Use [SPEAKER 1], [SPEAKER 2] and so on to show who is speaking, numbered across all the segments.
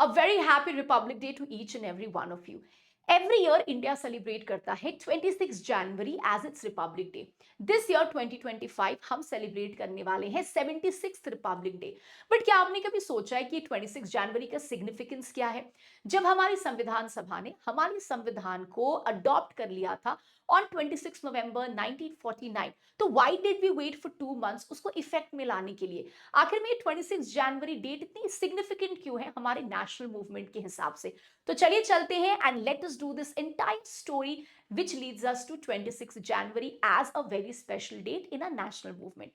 [SPEAKER 1] A very happy Republic Day to each and every one of you. Every year India celebrate करता है 26 जनवरी as its Republic Day. This year 2025 हम celebrate करने वाले हैं 76th Republic Day. But क्या आपने कभी सोचा है कि 26 जनवरी का सिग्निफिकेंस क्या है? जब हमारी संविधान सभा ने हमारे संविधान को अडॉप्ट कर लिया था ऑन 26 नवंबर 1949, तो why did we wait for 2 months उसको इफेक्ट में लाने के लिए? आखिर में 26 जनवरी डेट इतनी सिग्निफिकेंट क्यों है हमारे नेशनल मूवमेंट के हिसाब से? तो चलिए चलते हैं and let us do this entire story which leads us to 26 January as a very special date in a national movement.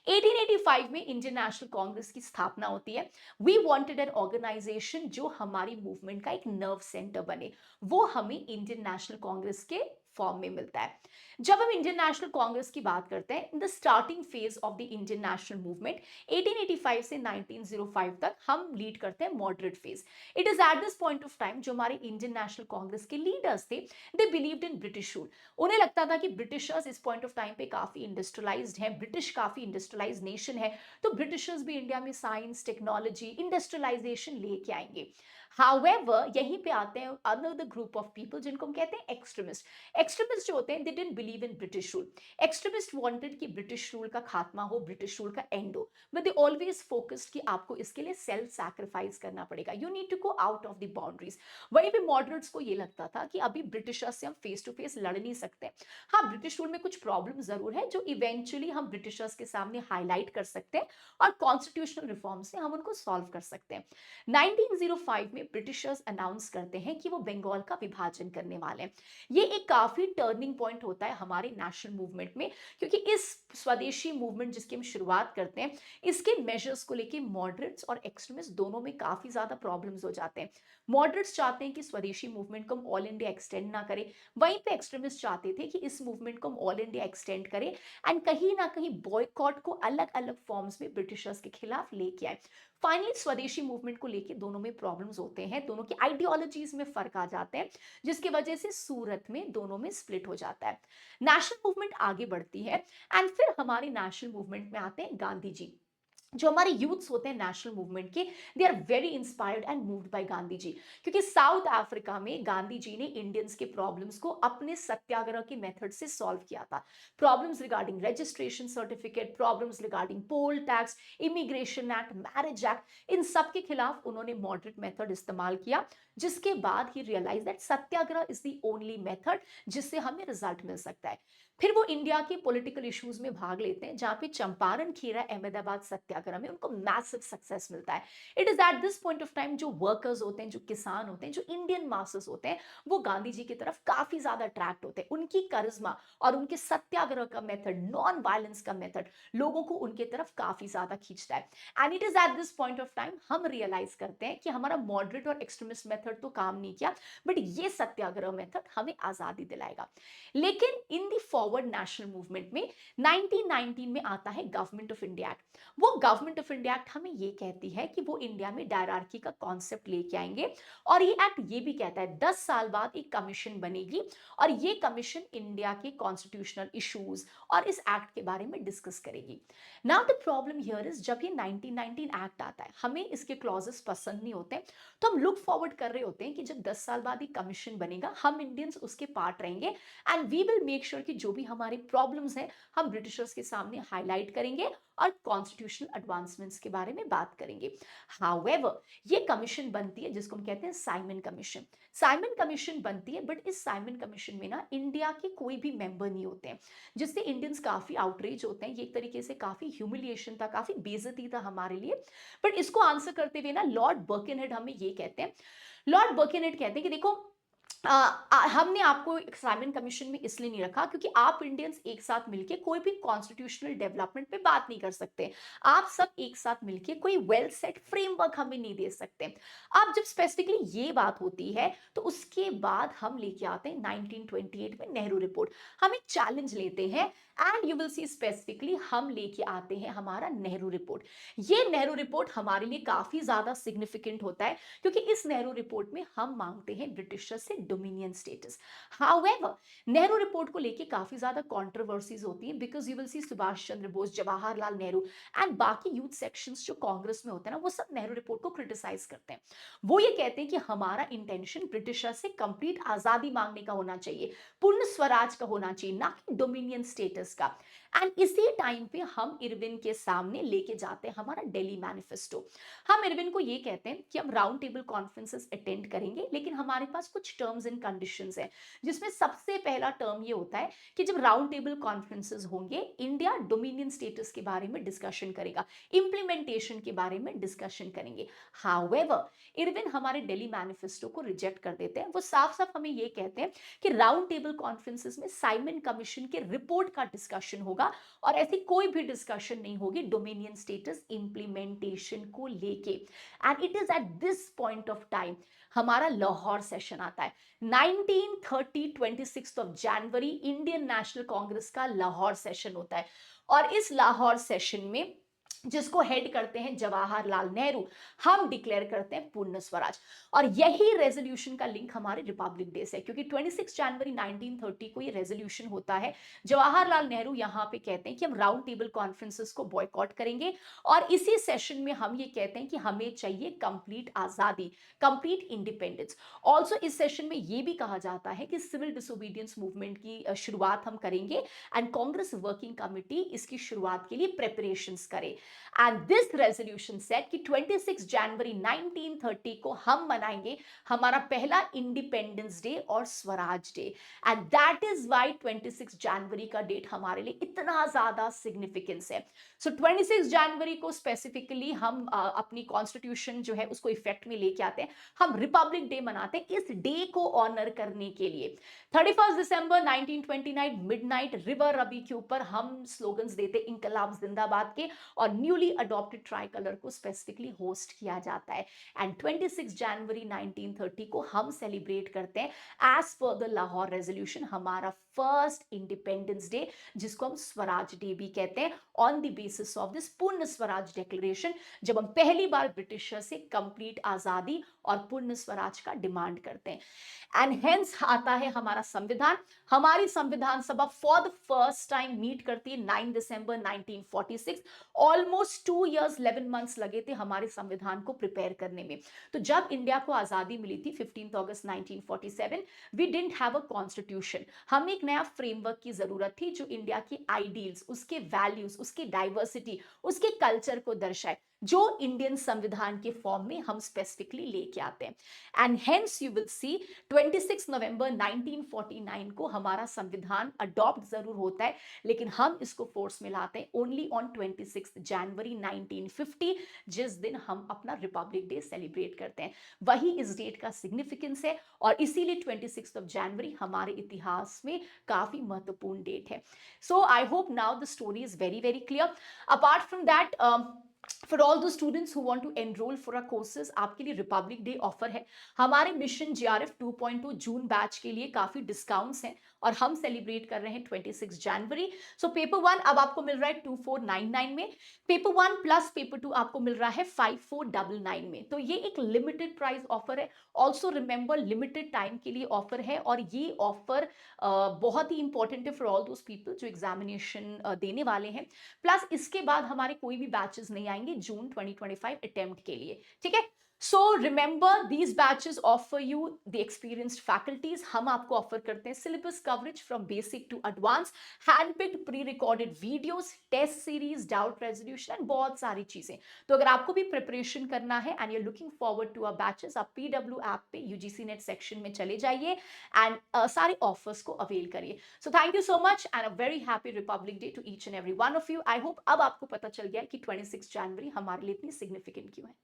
[SPEAKER 1] 1885 में इंडियन नेशनल कांग्रेस की स्थापना होती है. वी वांटेड एन ऑर्गेनाइजेशन जो हमारी मूवमेंट का एक नर्व सेंटर बने. वो हमें इंडियन नेशनल कांग्रेस के फॉर्म में मिलता है. जब हम इंडियन नेशनल कांग्रेस की बात करते हैं in the starting phase of the Indian national movement 1885 से 1905 तक हम लीड करते हैं moderate phase. It is at this point of time जो हमारे इंडियन नेशनल कांग्रेस के लीडर्स थे they believed in British rule. उन्हें लगता था कि ब्रिटिशर्स इस पॉइंट ऑफ टाइम पे काफी इंडस्ट्रियलाइज्ड हैं, ब्रिटिश काफी इंडस्ट्रियलाइज नेशन है, तो ब्रिटिशर्स भी इंडिया में साइंस टेक्नोलॉजी इंडस्ट्रियलाइजेशन लेके आएंगे. हाउएवर यहीं पे आते हैं अनदर ग्रुप ऑफ पीपल जिनको हम कहते हैं एक्सट्रीमिस्ट. एक्सट्रीमिस्ट जो होते हैं they didn't believe in British rule. Extremist wanted कि ब्रिटिश रूल का खात्मा हो, ब्रिटिश रूल का एंड हो, बट दे ऑलवेज फोकस्ड कि आपको इसके लिए सेल्फ सैक्रिफाइस करना पड़ेगा, you need to go out of the boundaries. वहीं पे मॉडरेट्स को ये लगता था कि अभी ब्रिटिशर्स से हम फेस टू फेस लड़ नहीं सकते. हाँ, ब्रिटिश रूल में कुछ प्रॉब्लम जरूर है जो इवेंचुअली हम ब्रिटिशर्स के सामने हाईलाइट कर सकते हैं और कॉन्स्टिट्यूशनल रिफॉर्म से हम उनको सॉल्व कर सकते हैं. 1905 में ब्रिटिशर्स अनाउंस करते हैं कि वो बंगाल का विभाजन करने वाले हैं. ये एक काफी टर्निंग पॉइंट होता है हमारे नेशनल मूवमेंट में, क्योंकि इस स्वदेशी मूवमेंट जिसकी हम शुरुआत करते हैं इसके मेजर्स को लेके मॉडरेट्स और एक्सट्रीमिस्ट दोनों में काफी ज्यादा प्रॉब्लम्स हो जाते हैं. मॉडरेट्स चाहते हैं कि स्वदेशी मूवमेंट को हम ऑल इंडिया एक्सटेंड ना करें, वहीं पे एक्सट्रीमिस्ट चाहते थे कि इस मूवमेंट को हम ऑल इंडिया एक्सटेंड करें एंड कहीं ना कहीं बॉयकॉट को अलग अलग फॉर्म्स में ब्रिटिशर्स के खिलाफ लेके आए. फाइनली स्वदेशी मूवमेंट को लेके दोनों में प्रॉब्लम्स होते हैं, दोनों की आइडियोलॉजीज में फर्क आ जाते हैं, जिसकी वजह से सूरत में दोनों में स्प्लिट हो जाता है. नेशनल मूवमेंट आगे बढ़ती है एंड फिर हमारे नेशनल मूवमेंट में आते हैं गांधी जी. जो हमारे यूथ्स होते हैं नेशनल मूवमेंट के they are very inspired and moved by Gandhi ji, क्योंकि साउथ अफ्रीका में गांधी जी ने इंडियंस के प्रॉब्लम्स को अपने सत्याग्रह के मेथड से सॉल्व किया था. Problems regarding registration certificate, problems regarding poll tax, immigration act, marriage act, इन सब के खिलाफ उन्होंने मॉडरेट मेथड इस्तेमाल किया, जिसके बाद ही realise that satyagraha is the only method जिससे हमें रिजल्ट मिल सकता है. फिर वो इंडिया के पॉलिटिकल इश्यूज में भाग लेते हैं जहां पे चंपारण खीरा अहमदाबाद सत्याग्रह में उनको मैसिव सक्सेस मिलता है. It is at this point of time जो वर्कर्स होते हैं, जो किसान होते हैं, जो इंडियन मासेस होते हैं, वो गांधी जी की तरफ काफी ज्यादा अट्रैक्ट होते हैं. उनकी करिश्मा और उनके सत्याग्रह का मेथड, नॉन वायलेंस का मेथड लोगों को उनके तरफ काफी ज्यादा खींचता है. And it is at this point of time हम रियलाइज करते हैं कि हमारा मॉडरेट और एक्सट्रीमिस्ट मेथड तो काम नहीं किया, बट ये सत्याग्रह मेथड हमें आजादी दिलाएगा. लेकिन इन दी फॉरवर्ड नेशनल मूवमेंट में 1919 में आता है गवर्नमेंट ऑफ इंडिया एक्ट. वो गवर्नमेंट ऑफ इंडिया एक्ट हमें ये कहती है कि वो इंडिया में डायरार्की का कॉन्सेप्ट लेके आएंगे, और ये एक्ट ये भी कहता है 10 साल बाद एक कमीशन बनेगी और ये कमीशन इंडिया के कॉन्स्टिट्यूशनल इश्यूज और इस एक्ट के बारे में डिस्कस करेगी. Now the problem here is जब ये 1919 एक्ट आता है हमें इसके क्लॉजेस पसंद नहीं होते, तो हम लुक फॉरवर्ड कर रहे होते हैं कि जब 10 साल बाद एक कमीशन बनेगा हम इंडियंस उसके पार्ट रहेंगे and we will make sure कि जो भी हमारे प्रॉब्लम्स हैं हम ब्रिटिशर्स के सामने हाईलाइट करेंगे और कॉन्स्टिट्यूशनल एडवांसमेंट्स के बारे में बात करेंगे. हाउएवर ये कमीशन बनती है जिसको हम कहते हैं साइमन कमीशन. साइमन कमीशन बनती है, बट इस साइमन कमीशन में ना इंडिया के कोई भी मेंबर नहीं होते हैं, जिससे इंडियंस काफी आउटरीच होते हैं. ये एक तरीके से काफी ह्यूमिलिएशन था, काफी बेइज्जती था हमारे लिए. बट इसको आंसर करते हुए ना लॉर्ड बर्किनहेड हमें ये कहते हैं, लॉर्ड बर्किनहेड कहते हैं कि देखो हमने आपको एक साइमन कमीशन में इसलिए नहीं रखा क्योंकि आप इंडियंस एक साथ मिलके कोई भी कॉन्स्टिट्यूशनल डेवलपमेंट पे बात नहीं कर सकते. आप सब एक साथ मिलके कोई वेल सेट फ्रेमवर्क हमें नहीं दे सकते. अब जब स्पेसिफिकली ये बात होती है तो उसके बाद हम लेके आते हैं 1928 में नेहरू रिपोर्ट. हम एक चैलेंज लेते हैं and you will see specifically हम लेके आते हैं हमारा नेहरू रिपोर्ट. ये नेहरू रिपोर्ट हमारे लिए काफी ज्यादा सिग्निफिकेंट होता है क्योंकि इस नेहरू रिपोर्ट में हम मांगते हैं ब्रिटिशर्स से dominion status. However, Nehru report को लेके काफी ज्यादा कंट्रोवर्सीज होती है, because you will see Subhash Chandra Bose, Jawaharlal Nehru and बाकी यूथ सेक्शंस जो कांग्रेस में होते हैं ना, वो सब नेहरू रिपोर्ट को क्रिटिसाइज करते हैं। वो ये कहते हैं कि हमारा इंटेंशन ब्रिटिशर से कंप्लीट आजादी मांगने का होना चाहिए, पूर्ण स्वराज का होना चाहिए, ना कि डोमिनियन स्टेटस का। एंड इसी टाइम पे हम इरविन के सामने लेके जाते हैं हमारा दिल्ली मैनिफेस्टो। हम इरविन को ये कहते हैं कि हम राउंड टेबल कॉन्फ्रेंसेस अटेंड करेंगे, लेकिन हमारे पास कुछ टर्म्स एंड कंडीशंस हैं, जिसमें सबसे पहला टर्म ये होता है कि जब राउंड टेबल कॉन्फ्रेंसेस होंगे, इंडिया डोमिनियन स्टेटस के बारे में डिस्कशन करेगा, इंप्लीमेंटेशन के बारे में डिस्कशन करेंगे। हाउएवर, इरविन हमारे दिल्ली मैनिफेस्टो को रिजेक्ट कर देते हैं। वो साफ साफ हमें ये कहते हैं कि राउंड टेबल कॉन्फ्रेंसेस में साइमन कमीशन के रिपोर्ट का डिस्कशन होगा, और ऐसी कोई भी डिस्कशन नहीं होगी डोमिनियन स्टेटस इंप्लीमेंटेशन को लेके। And it is at this point of time हमारा लाहौर सेशन आता है। 1930 26 of January Indian national Congress का लाहौर सेशन होता है, और इस लाहौर सेशन में, जिसको हेड करते हैं जवाहरलाल नेहरू, हम डिक्लेयर करते हैं पूर्ण स्वराज। और यही रेजोल्यूशन का लिंक हमारे रिपब्लिक डे से है, क्योंकि 26 जनवरी 1930 को ये रेजोल्यूशन होता है। जवाहरलाल नेहरू यहाँ पे कहते हैं कि हम राउंड टेबल कॉन्फ्रेंसेस को बॉयकॉट करेंगे, और इसी सेशन में हम ये कहते हैं कि हमें चाहिए कंप्लीट आजादी, कंप्लीट इंडिपेंडेंस। ऑल्सो इस सेशन में ये भी कहा जाता है कि सिविल डिसोबीडियंस मूवमेंट की शुरुआत हम करेंगे, एंड कांग्रेस वर्किंग कमेटी इसकी शुरुआत के लिए प्रिपरेशंस करे। एंड दिस रेजोल्यूशन सेट कि 26 जनवरी 1930 को हम मनाएंगे हमारा पहला इंडिपेंडेंस डे और Swaraj day. And that is why 26 जनवरी का डेट हमारे लिए इतना ज्यादा सिग्निफिकेंस है। सो 26 जनवरी को स्पेसिफिकली हम अपनी कॉन्स्टिट्यूशन जो है उसको इफेक्ट में लेके आते हैं, हम रिपब्लिक डे मनाते हैं इस डे को ऑनर करने के लिए। 31 दिसंबर 1929 मिडनाइट रिवर रबी के ऊपर हम स्लोगन्स देते इंकलाब जिंदाबाद के, और न्यूली अडॉप्टेड ट्राई कलर को स्पेसिफिकली होस्ट किया जाता है। एंड 26 जनवरी 1930 को हम सेलिब्रेट करते हैं as per the Lahore resolution हमारा फर्स्ट इंडिपेंडेंस डे, जिसको हम स्वराज डे भी कहते हैं, on the basis of this Purna Swaraj declaration, जब हम पहली बार ब्रिटिशर से कंप्लीट आजादी और पूर्ण स्वराज का डिमांड करते हैं। एंड हेंस आता है हमारा संविधान। हमारी संविधान सभा for the first time meet करती है 9 दिसंबर 1946। ऑलमोस्ट 2 इयर्स 11 मंथ्स लगे थे हमारे संविधान को प्रिपेयर करने में। तो जब इंडिया को आजादी मिली थी 15 अगस्त 1947, we didn't have a constitution. हमें एक नया फ्रेमवर्क की जरूरत थी जो इंडिया की आइडियल्स, उसके वैल्यूज, उसकी डाइवर्सिटी, उसके कल्चर को दर्शाए, जो इंडियन संविधान के फॉर्म में हम स्पेसिफिकली लेके आते हैं। And hence you will see 26 November 1949 को हमारा संविधान अडॉप्ट जरूर होता है, लेकिन हम इसको फोर्स में लाते हैं ओनली ऑन 26 जनवरी 1950, जिस दिन हम अपना रिपब्लिक डे सेलिब्रेट करते हैं। वही इस डेट का सिग्निफिकेंस है, और इसीलिए 26 जनवरी हमारे इतिहास में काफी महत्वपूर्ण डेट है। So I hope now the story is very very clear. Apart from that, for all the students who want to enrol for a courses, आपके लिए रिपब्लिक डे ऑफर है। हमारे मिशन जीआरएफ 2.2 जून बैच के लिए काफी discounts हैं, और हम सेलिब्रेट कर रहे हैं 26 जनवरी। सो पेपर 1 अब आपको मिल रहा है 2499 में, पेपर 1 प्लस पेपर 2 आपको मिल रहा है 5499 में। तो ये एक लिमिटेड प्राइस ऑफर है। ऑल्सो रिमेंबर, लिमिटेड टाइम के लिए ऑफर है, और ये ऑफर बहुत ही इंपॉर्टेंट है फॉर ऑल दोज पीपल जो एग्जामिनेशन देने वाले हैं। प्लस इसके बाद हमारे कोई भी बैचेस नहीं आएंगे जून 2025 अटेम्प्ट के लिए, ठीक है। So remember, these batches offer you the experienced faculties. हम आपको ऑफर करते हैं syllabus coverage from basic to advance, handpicked pre recorded videos, test series, doubt resolution and बहुत सारी चीजें। तो अगर आपको भी प्रिपरेशन करना है and you are looking forward to our batches, आप पीडब्ल्यू ऐप पे यूजीसी नेट सेक्शन में चले जाइए एंड सारे ऑफर्स को अवेल करिए। So thank you so much and a very happy Republic Day to each and every one of you. I hope अब आपको पता चल गया कि 26 जनवरी हमारे लिए इतनी सिग्निफिकेंट क्यों है।